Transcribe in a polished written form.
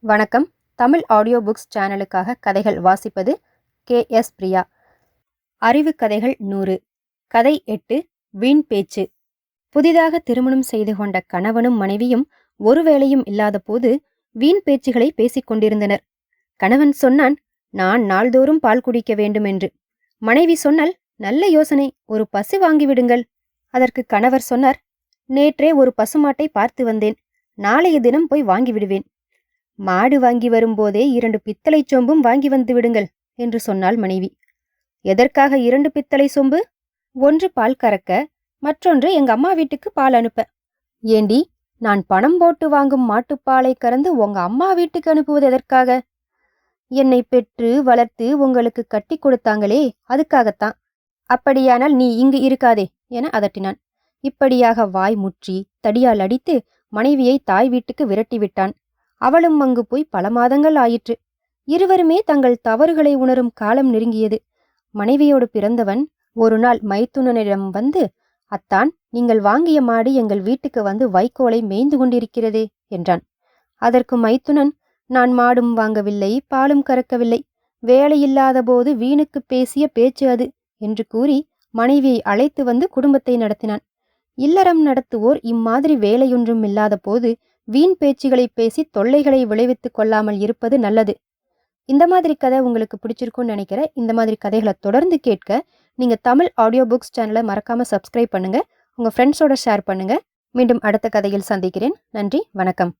வணக்கம். Tamil audio books சேனலுக்காக கதைகள் வாசிப்பது KS பிரியா. அறிவு கதைகள் 100. கதை 8. வீண் பேச்சு. புதிதாக திருமணம் செய்து கொண்ட கணவனும் மனைவியும் ஒரு வேளையும் இல்லாத போது வீண் பேச்சுகளை பேசிக் கொண்டிருந்தனர். கணவன் சொன்னான், நான் நாள்தோறும் பால் குடிக்க வேண்டும் என்று. மனைவி சொன்னால், நல்ல யோசனை, ஒரு பசு வாங்கிவிடுங்கள். அதற்கு கணவர் சொன்னார், நேற்றே ஒரு பசுமாட்டை பார்த்து வந்தேன், நாளைய தினம் போய் வாங்கிவிடுவேன். மாடு வாங்கி வரும்போதே 2 பித்தளை சொம்பும் வாங்கி வந்து விடுங்கள் என்று சொன்னாள் மனைவி. எதற்காக 2 பித்தளை சொம்பு? ஒன்று பால் கறக்க, மற்றொன்று எங்க அம்மா வீட்டுக்கு பால் அனுப்ப. ஏண்டி, நான் பணம் போட்டு வாங்கும் மாட்டுப்பாலை கறந்து உங்க அம்மா வீட்டுக்கு அனுப்புவது எதற்காக? என்னை பெற்று வளர்த்து உங்களுக்கு கட்டி கொடுத்தாங்களே, அதுக்காகத்தான். அப்படியானால் நீ இங்கு இருக்காதே என அதட்டினான். இப்படியாக வாய் முற்றி தடியால் அடித்து மனைவியை தாய் வீட்டுக்கு விரட்டிவிட்டான். அவளும் அங்கு போய் பல மாதங்கள் ஆயிற்று. இருவருமே தங்கள் தவறுகளை உணரும் காலம் நெருங்கியது. மனைவியோடு பிறந்தவன் ஒரு நாள் மைத்துனனிடம் வந்து, அத்தான், நீங்கள் வாங்கிய மாடு எங்கள் வீட்டுக்கு வந்து வைக்கோலை மேய்ந்து கொண்டிருக்கிறதே என்றான். அதற்கு மைத்துனன், நான் மாடும் வாங்கவில்லை, பாலும் கறக்கவில்லை, வேலையில்லாத போது வீணுக்கு பேசிய பேச்சு அது என்று கூறி மனைவியை அழைத்து வந்து குடும்பத்தை நடத்தினான். இல்லறம் நடத்துவோர் இம்மாதிரி வேலையொன்றும் இல்லாத போது வீண் பேச்சுகளை பேசி தொல்லைகளை விளைவித்துக் கொள்ளாமல் இருப்பது நல்லது. இந்த மாதிரி கதை உங்களுக்கு பிடிச்சிருக்கும்னு நினைக்கிறேன். இந்த மாதிரி கதைகளை தொடர்ந்து கேட்க நீங்க தமிழ் ஆடியோ புக்ஸ் சேனலை மறக்காம சப்ஸ்கிரைப் பண்ணுங்க. உங்க ஃப்ரெண்ட்ஸோட ஷேர் பண்ணுங்க. மீண்டும் அடுத்த கதையில் சந்திக்கிறேன். நன்றி, வணக்கம்.